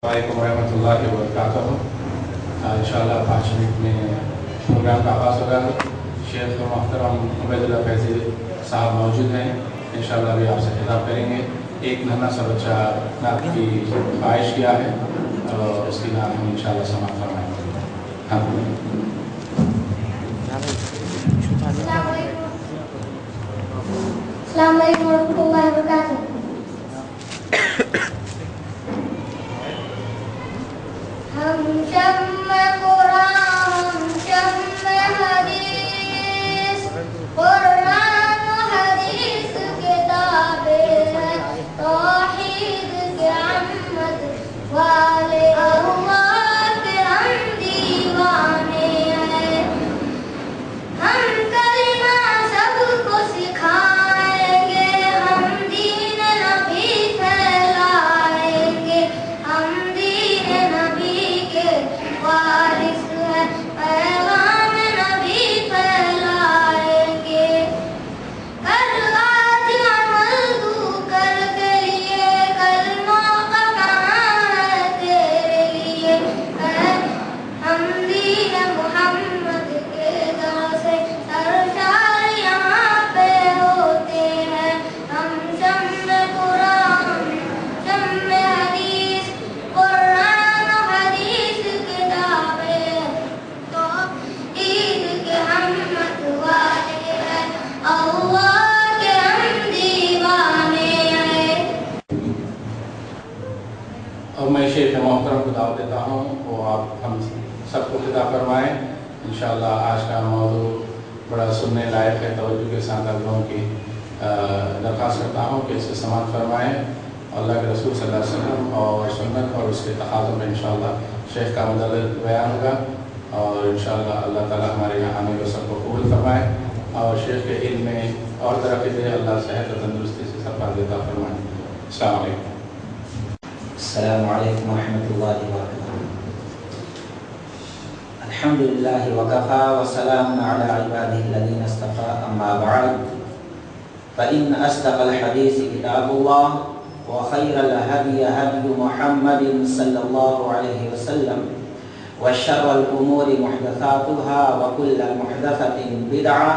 وعلیکم ورحمۃ اللہ وبرکاتہ۔ انشاءاللہ 5 منٹ میں پروگرام کا آغاز ہوگا۔ شیخ محترم عبید اللہ فیضی صاحب موجود ہیں، انشاءاللہ ابھی آپ سے خطاب کریں گے۔ ایک ننھا سا بچہ نعت کی خواہش کیا ہے اور اس کی نعت ہم انشاءاللہ سماعت فرمائیں گے۔ السلام علیکم ورحمۃ اللہ وبرکاتہ۔ ہم شم قرآن ہم شم حدیث، قرآن و حدیث کتابیں ہیں توحید کے احمد والے، اللہ کے ہم دیوانے ہیں۔ ہم کلمہ سب کو سکھائیں گے، ہم دین نبی پھیلائیں گے، ہم دین نبی کے وارث ہیں، پیغام نبی پھیلائیں گے۔ کل آج عمل تو کر کے لیے، کل موقع کہاں ہے تیرے لیے، ہم دین محمد کے در سے سرشار یہاں پہ ہوتے ہیں۔ ہم شم قرآن شم حدیث، قرآن و حدیث کتابیں تو عید کے ہم متوالے ہیں، اللہ کے ہم دیوانے ہیں۔ اور میں شیخ محترم کو دعوت دیتا ہوں وہ آپ ہم سب کو خطاب فرمائیں۔ انشاءاللہ آج کا موضوع بڑا سننے لائق ہے، توجہ کے ساتھ آپ لوگوں کی درخواست کرتا ہوں کہ اسے سماعت فرمائیں۔ اللہ کے رسول صلی اللہ علیہ وسلم اور سنت اور اس کے تقاضوں میں انشاءاللہ شیخ کا مدلل بیان ہوگا، اور انشاءاللہ اللہ تعالی ہمارے یہاں آنے کو سب کو قبول فرمائے اور شیخ کے علم میں اور ترقی دے، اللہ صحت اور تندرستی سے سب کا عطا فرمائے۔ السلام علیکم۔ السلام علیکم ورحمۃ اللہ وبرکاتہ۔ الحمد للہ وکفی وسلام علی عبادہ الذین اصطفی، اما بعد فإن أصدق الحدیث کتاب اللہ وخیر الہدی ہدی محمد صلی اللہ علیہ وسلم وشر الامور محدثاتها وکل محدثۃ بدعہ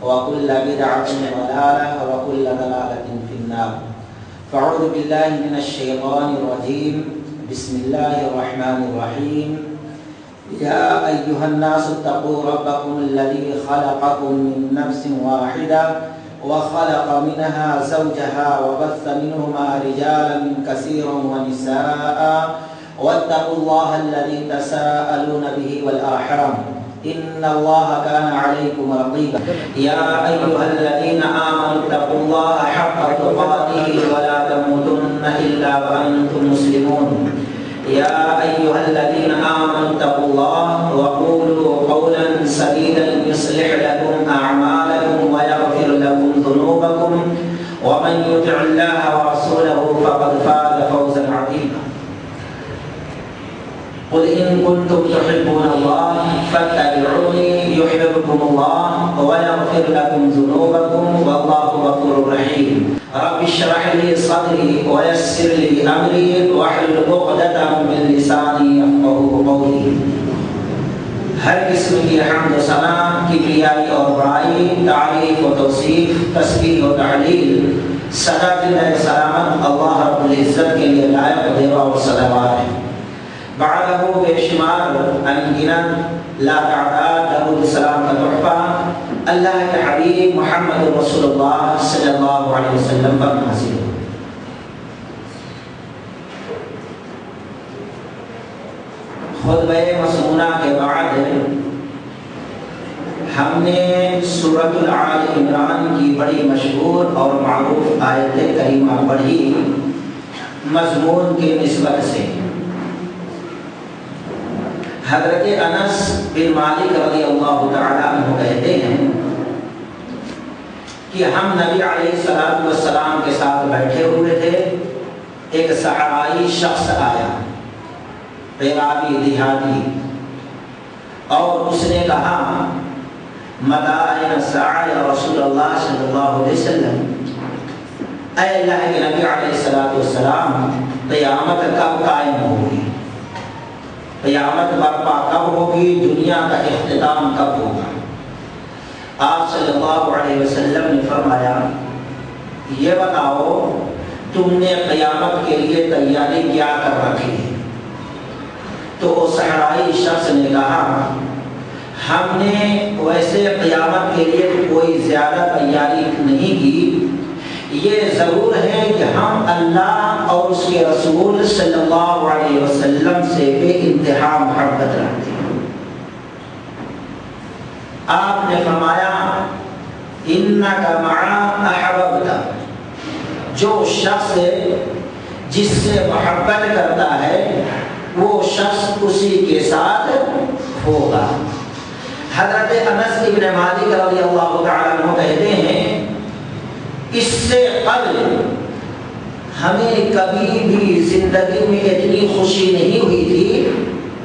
وکل بدعۃ ضلالہ وکل ضلالۃ فی النار۔ فاعوذ باللہ من الشیطان الرجیم، بسم اللہ الرحمن الرحیم۔ یا ایہا الناس اتقوا ربکم الذی خلقکم من نفس واحدہ وخلق منها زوجها وبث منهما رجالا كثيرا ونساء واتقوا الله الذي تساءلون به والأرحام إن الله كان عليكم رقيبا يا أيها الذين آمنوا اتقوا الله حق تقاته ولا تموتن إلا وأنتم مسلمون يا أيها الذين آمنوا اتقوا الله وقولوا قولا سديدا يصلح لكم أعمالكم ويغفر لكم ذنوبكم ومن يطع الله ورسوله فقد فاز فوزا عظيما قل إن كنتم تحبون الله فاتبعوني يحببكم الله ويغفر لكم ذنوبكم والله غفور رحيم رب اشرح لي صدري ويسر لي أمري واحلل عقدة من لساني يفقهوا قولي۔ ہر قسم کی حمد و ثنا، کبریائی اور بڑائی، تعریف و توصیف، تسبیح و تعلیل سدا زندہ سلامت اللہ رب العزت کے لیے لائق دیوا و صلوات ہے۔ بعدہ بے شمار انگنت لا تعداد درود سلام کا تحفہ اللہ کے حبیب محمد رسول اللہ صلی اللہ علیہ وسلم پر نازل ہو۔ خطبہ مسمونہ کے بعد ہم نے سورۃ آل عمران کی بڑی مشہور اور معروف آیت کریمہ پڑھی مضمون کے نسبت سے۔ حضرت انس بن مالک رضی اللہ تعالیٰ عنہ کہتے ہیں کہ ہم نبی علیہ الصلوۃ والسلام کے ساتھ بیٹھے ہوئے تھے، ایک صحابی شخص آیا، عرابی دیہاتی، اور اس نے کہا متى الساعة یا رسول اللہ صلی اللہ علیہ وسلم، اے اللہ کے نبی علیہ السلام قیامت کب قائم ہوگی؟ قیامت برپا کب ہوگی، دنیا کا اختتام کب ہوگا۔ آپ صلی اللہ علیہ وسلم نے فرمایا یہ بتاؤ تم نے قیامت کے لیے تیاری کیا کر رکھی ہے؟ تو وہ صحرائی شخص نے کہا ہم نے ویسے قیامت کے لیے کوئی زیادہ تیاری نہیں کی، یہ ضرور ہے کہ ہم اللہ اور اس کے رسول صلی اللہ علیہ وسلم سے بے انتہا محبت رکھتے ہیں۔ آپ نے فرمایا انک مع احببت، جو شخص جس سے محبت کرتا ہے وہ شخص اسی کے ساتھ ہوگا۔ حضرت انس ابن مالک رضی اللہ تعالیٰ عنہ کہتے ہیں اس سے قبل ہمیں کبھی بھی زندگی میں اتنی خوشی نہیں ہوئی تھی،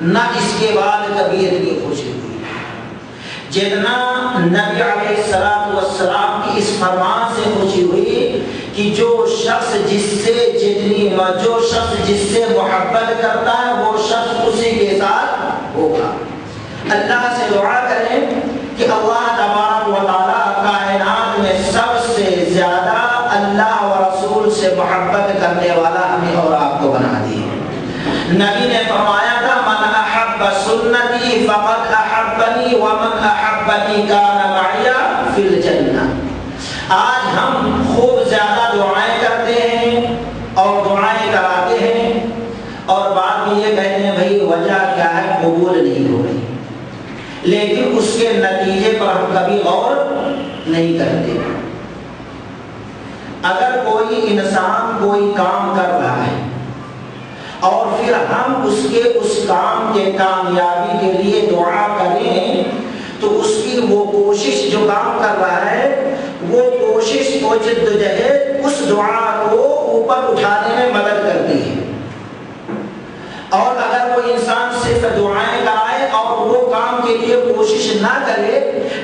نہ اس کے بعد کبھی اتنی خوشی ہوئی جتنا نبی علیہ الصلوۃ والسلام کی اس فرمان سے خوشی ہوئی کہ جو شخص جس سے محبت کرتا ہے وہ شخص اسی کے ساتھ ہوگا۔ اللہ سے دعا کریں کہ اللہ تبارک و تعالیٰ کائنات میں سب سے زیادہ اللہ و رسول سے محبت کرنے والا ہمیں اور آپ کو بنا دی۔ نبی نے فرمایا تھا من احب سنتی فقد احبنی ومن احبنی کان معی فی الجنہ۔ آج ہم خوب زیادہ دعائیں کرتے ہیں اور دعائیں کراتے ہیں اور بعد میں یہ کہتے ہیں بھائی وجہ کیا ہے، قبول نہیں ہو رہی، لیکن اس کے نتیجے پر ہم کبھی غور نہیں کرتے۔ اگر کوئی انسان کوئی کام کر رہا ہے اور پھر ہم اس کام کے کامیابی کے لیے دعا کریں تو اس کی وہ کوشش جو کام کر رہا ہے وہ کوشش کو جدوجہد اس دعا کو اوپر اٹھانے میں مدد کرتی ہے۔ اور اگر کوئی انسان صرف دعائیں کرائے اور وہ کام کے لیے کوشش نہ کرے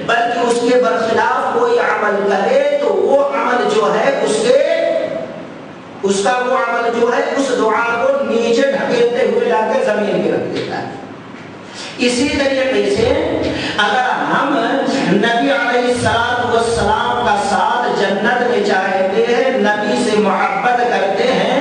بلکہ اس کے برخلاف کوئی عمل کرے تو وہ عمل جو ہے اس کا وہ عمل جو ہے اس دعا کو نیچے ڈھکیلتے ہوئے لا کے زمین پہ رکھ دیتا ہے۔ اسی طریقے سے اگر ہم نبی علیہ السلام کا ساتھ جنت میں چاہتے ہیں، نبی سے محبت کرتے ہیں،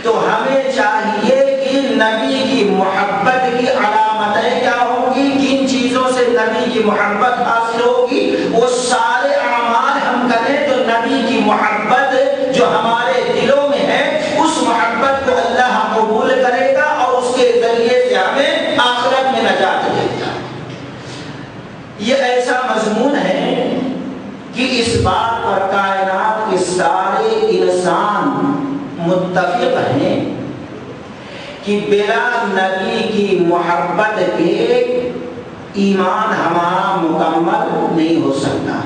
تو ہمیں چاہیے کہ نبی کی محبت کی علامتیں کیا ہوں گی، کن چیزوں سے نبی کی محبت حاصل ہوگی، وہ سارے اعمال ہم کریں تو نبی کی محبت جو ہمارے دلوں میں ہے اس محبت کو اللہ قبول کرے گا اور اس کے ذریعے سے ہمیں آخرت میں نجات دے گا۔ یہ ایسا مضمون ہے کہ اس بات پر کائنات کے سارے انسان متفق ہیں کہ بلا نبی کی محبت کے ایمان ہمارا مکمل نہیں ہو سکتا۔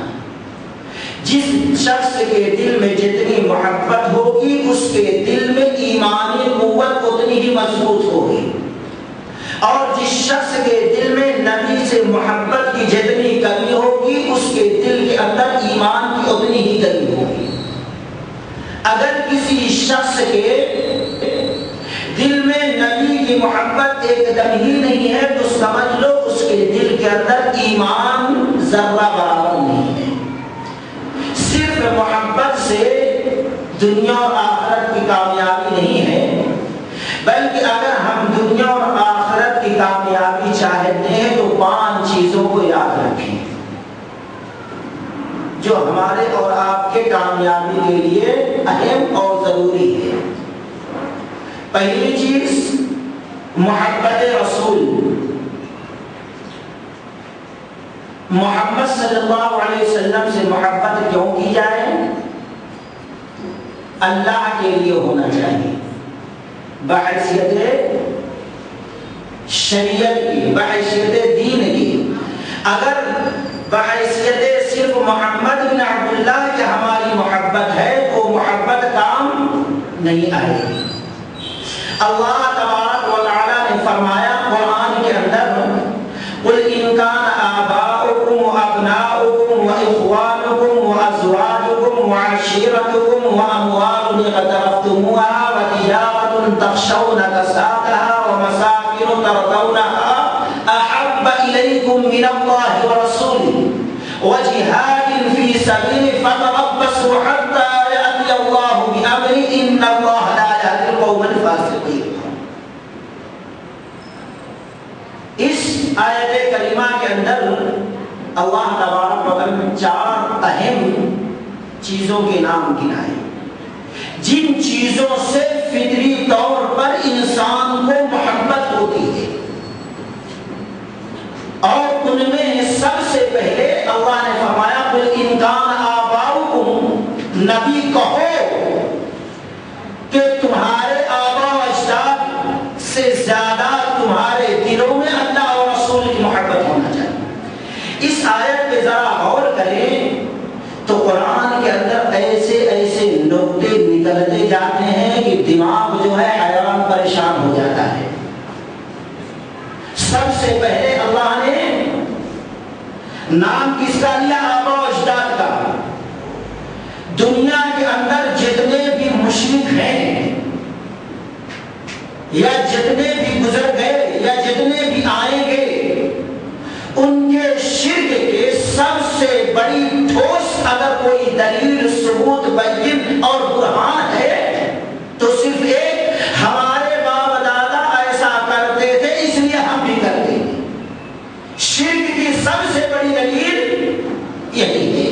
جس شخص کے دل میں جتنی محبت ہوگی اس کے دل میں ایمانی قوت اتنی ہی مضبوط ہوگی، اور جس شخص کے دل میں نبی سے محبت کی جتنی کمی ہوگی اس کے دل کے اندر ایمان کی اتنی ہی کمی ہوگی۔ اگر کسی شخص کے دل میں نبی کی محبت ایک دم ہی نہیں ہے تو سمجھ لو اس کے دل کے اندر ایمان ذرہ برابر نہیں ہے۔ صرف محبت سے دنیا اور آخرت کی کامیابی نہیں ہے، بلکہ اگر ہم دنیا اور آخرت کی کامیابی چاہتے ہیں تو 5 چیزوں کو یاد رکھیں جو ہمارے اور آپ کے کامیابی کے لیے اہم اور ضروری ہے۔ پہلی چیز محبت رسول، محمد صلی اللہ علیہ وسلم سے محبت کیوں کی جائے؟ اللہ کے لیے ہونا چاہیے، بحیثیت شریعت کی، بحیثیت دین کی۔ اگر بحیثیت صرف محمد بن عبداللہ کی ہماری محبت ہے تو محبت کام نہیں آئے گی۔ اللہ تبارک و تعالیٰ نے فرمایا قرآن کے اندر قل ان کان آباؤکم وابناؤکم واخوانکم وازواجکم وعشیرتکم واموال اقترفتموها وتجارة تخشون کسادها ومساکن مساکن ترضونها احب الیکم من اللہ ورسولہ وجہاد فی سبیلہ فتربصوا حتی یأتی اللہ بامرہ ان اللہ لا یہدی القوم الفاسقین۔ اس آیت کریمہ کے اندر اللہ تبارک و تعالی نے 4 اہم چیزوں کے نام گنائے جن چیزوں سے فطری طور پر انسان کو محبت ہوتی ہے، اور ان میں سب سے پہلے اللہ نے فرمایا قل ان کان آباؤکم، نبی کہو کہ تمہارے آبا و اجداد سے زیادہ تمہارے دلوں میں اللہ اور رسول کی محبت ہونا چاہیے۔ اس آیت پہ ذرا غور کریں تو قرآن کے اندر ایسے ایسے نکتے نکلتے جاتے ہیں کہ دماغ جو ہے حیران پریشان ہو جاتا ہے۔ سب سے پہلے اللہ نے نام کس کا لیا؟ آبا و اجداد کا۔ دنیا کے اندر جتنے بھی مشرک ہیں یا جتنے بھی گزر گئے یا جتنے بھی آئیں گے، ان کے شرک کے سب سے بڑی ٹھوس اگر کوئی دلیل ثبوت بین اور برہان ہے تو صرف ایک، ہمارے باپ دادا ایسا کرتے تھے اس لیے ہم بھی کرتے ہیں۔ شرک کی سب سے بڑی دلیل یہی ہے،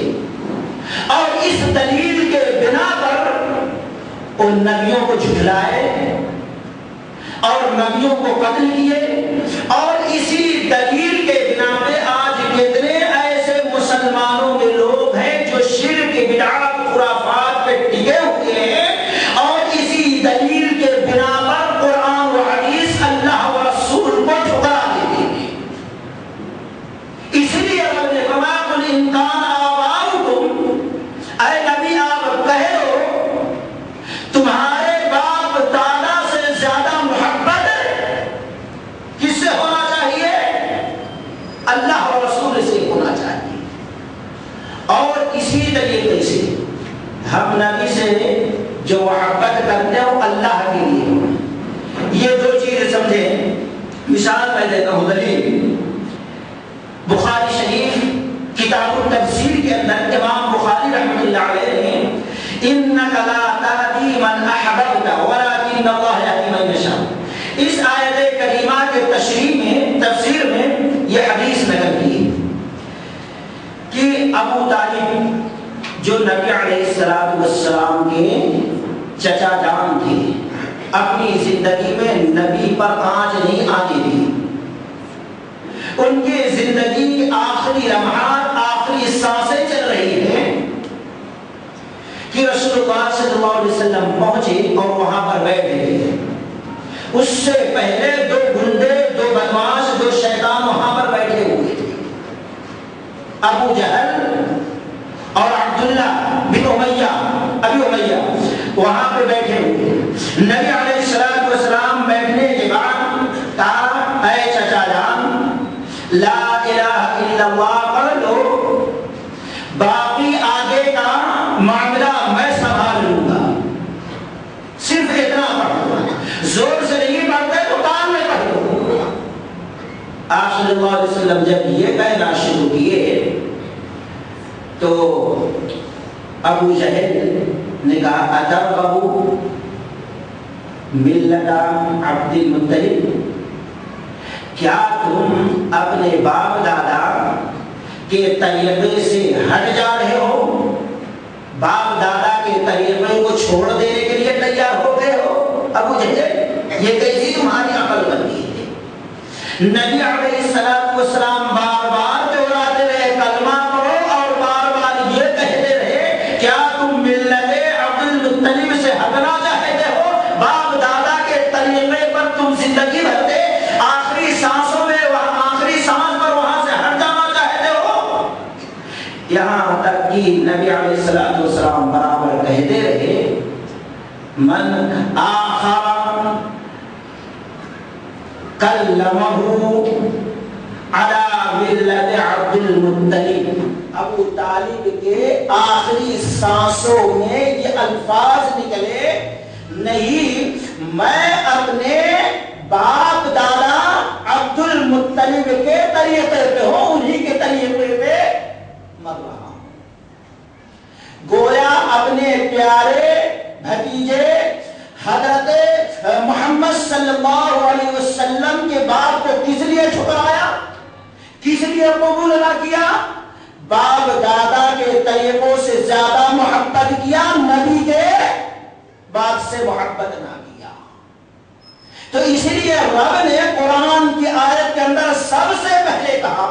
اور اس دلیل کے بنا پر ان نبیوں کو جھٹلائے اور نبیوں کو قتل کیے، اور اسی دلیل کے بنا پہ آج کتنے ایسے مسلمانوں میں لوگ ہیں جو شرک بدعات خرافات پہ ٹکے ہوئے ہیں، اور اسی دلیل کے بنا پر قرآن و حدیث اللہ و رسول کو ٹھکرا دیتے ہیں۔ اس لیے رب نے فرمایا قل ان کان آباؤکم، اے نبی آپ کہہ دو تمہارے باپ دادا سے زیادہ محبت کس سے ہونا چاہیے؟ اللہ اور رسول سے ہونا چاہیے۔ اور اسی طریقے سے ہم نبی سے جو محبت کرتے ہیں وہ اللہ کے لیے ہو۔ یہ 2 چیزیں سمجھیں۔ مثال میں دیتا ہوں دلیل، بخاری شریف کتاب التفسیر کے اندر امام بخاری رحمۃ اللہ علیہ نے انک لا تہدی من احببت ولکن اللہ یہدی من یشاء، اس آیت کریمہ کے تشریح میں تفسیر میں یہ حدیث نقل کی کہ ابو طالب جو نبی علیہ السلام کے چچا جان تھے، اپنی زندگی میں نبی پر آنچ نہیں آنے دی۔ ان کی زندگی کی آخری لمحات، آخری سانسیں چل رہی ہیں کہ رسول اللہ صلی اللہ علیہ وسلم پہنچے اور وہاں پر بیٹھ گئے۔ اس سے پہلے 2 گنڈے، 2 بدماش، 2 شیطان وہاں پر بیٹھے ہوئے تھے، ابو جہل اور عبداللہ بن امیہ، ابی امیہ وہاں پہ بیٹھے ہوئے۔ نبی علیہ السلام بیٹھنے کے بعد کہا اے چچا جان لا الہ الا اللہ پڑھ لو، باقی آگے کا معاملہ میں سنبھال لوں گا، صرف اتنا پڑھ لو، زور سے نہیں پڑھتے تو کان میں پڑھ لو۔ آپ صلی اللہ علیہ وسلم جب یہ کہنا شروع کیے تو ابو جہل نے کہا اترغب ملت عبد المطلب، کیا تم اپنے باپ دادا کے طریقے سے ہٹ جا رہے ہو؟ باپ دادا کے طریقے کو چھوڑ دینے کے لیے تیار ہو گئے ہو؟ ابو جہل یہ کیسی تمہاری عقل بندی ہے؟ نبی علیہ السلام بار بار دہراتے رہے کلمہ پڑھو، اور بار بار یہ کہتے رہے کیا تم ملت عبد المطلب سے ہٹنا چاہتے ہو؟ باپ دادا کے طریقے پر تم زندگی بھرتے، آخری سانسوں میں آخری سانس پر وہاں سے ہٹ جانا چاہتے ہو؟ یہاں تک کہ نبی علیہ السلام برابر کہتے رہے من آخر کلمہ علی ملت عبد المطلب، ابو طالب کے آخری سانسوں میں یہ الفاظ نکلے نہیں میں اپنے باپ دادا مطلب کے طریقے پہ ہوں، انہی کے طریقے پہ مر رہا ہوں۔ گویا اپنے پیارے بھتیجے حضرت محمد صلی اللہ علیہ وسلم کے باپ کو کس لیے ٹھکرایا، کس لیے قبول نہ کیا؟ باپ دادا کے طریقوں سے زیادہ محبت کیا، نبی کے باپ سے محبت نہ کیا۔ تو اس لیے رب نے قرآن کی آیت کے اندر سب سے پہلے کہا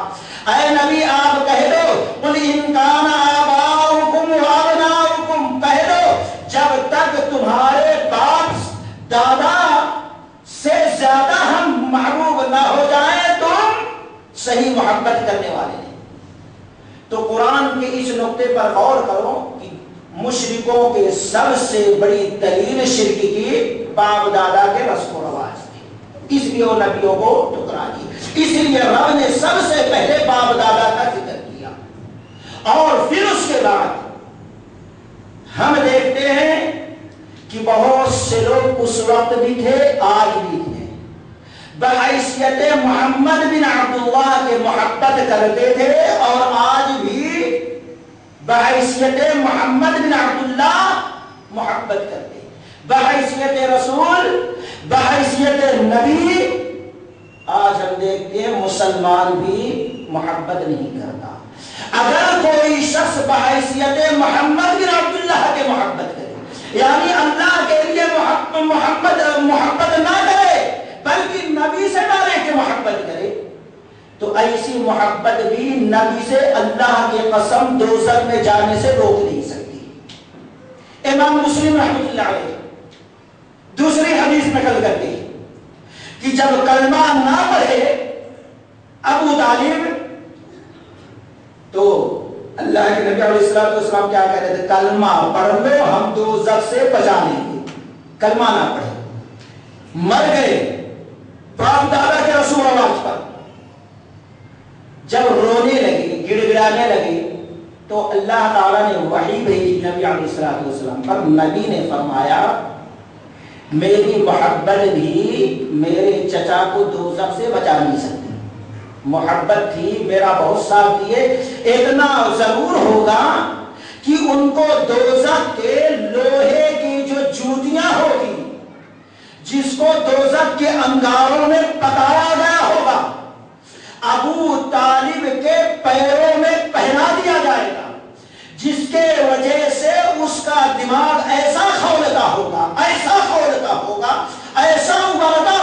اے نبی آپ کہہ دو قل ان کان آباؤکم وابناؤکم، کہہ دو جب تک تمہارے باپ دادا سے زیادہ ہم محبوب نہ ہو جائیں تم صحیح محبت کرنے والے ہیں۔ تو قرآن کے اس نقطے پر غور کرو کہ مشرکوں کے سب سے بڑی دلیل شرک کی باپ دادا کے رسم و رواج تھے، اس لیے وہ نبیوں کو ٹکرا دی۔ اس لیے رب نے سب سے پہلے باپ دادا کا ذکر کیا، اور پھر اس کے بعد ہم دیکھتے ہیں کہ بہت سے لوگ اس وقت بھی تھے، آج بھی تھے، بحیثیت محمد بن عبداللہ کے محبت کرتے تھے، اور آج بھی بحیثیت محمد بن عبداللہ محبت کرتے، بحیثیت رسول، بحیثیت نبی آج ہم دیکھتے ہیں مسلمان بھی محبت نہیں کرتا۔ اگر کوئی شخص بحیثیت محمد بن عبداللہ کے محبت کرے، یعنی اللہ کے لیے محبت نہ کرے بلکہ نبی سے ڈالے کے محبت کرے، تو ایسی محبت بھی نبی سے اللہ کی قسم دوزخ میں جانے سے روک نہیں سکتی۔ امام مسلم رحمۃ اللہ علیہ دوسری حدیث نقل کرتے ہیں کہ جب کلمہ نہ پڑھے ابو طالب تو اللہ کے نبی علیہ السلام کیا کہہ رہے تھے؟ کلمہ پڑھ لو ہم دوزخ سے بچا لیں گے۔ کلمہ نہ پڑھے، مر گئے باپ دادا کے رسم و رواج پر، جب رونے لگے گڑ گڑانے لگے تو اللہ تعالیٰ نے وحی بھیجی نبی علیہ السلام پر۔ نبی نے فرمایا میری محبت بھی میرے چچا کو دوزخ سے بچا نہیں سکتی، محبت تھی، میرا بہت ساتھ دیے، اتنا ضرور ہوگا کہ ان کو دوزخ کے لوہے کی جو جوتیاں ہوگی جس کو دوزخ کے انگاروں میں پکایا گیا ہوگا ابو طالب کے پیروں میں پہنا دیا جائے گا، جس کے وجہ سے اس کا دماغ ایسا کھولتا ہوگا، ایسا کھولتا ہوگا، ایسا ابلتا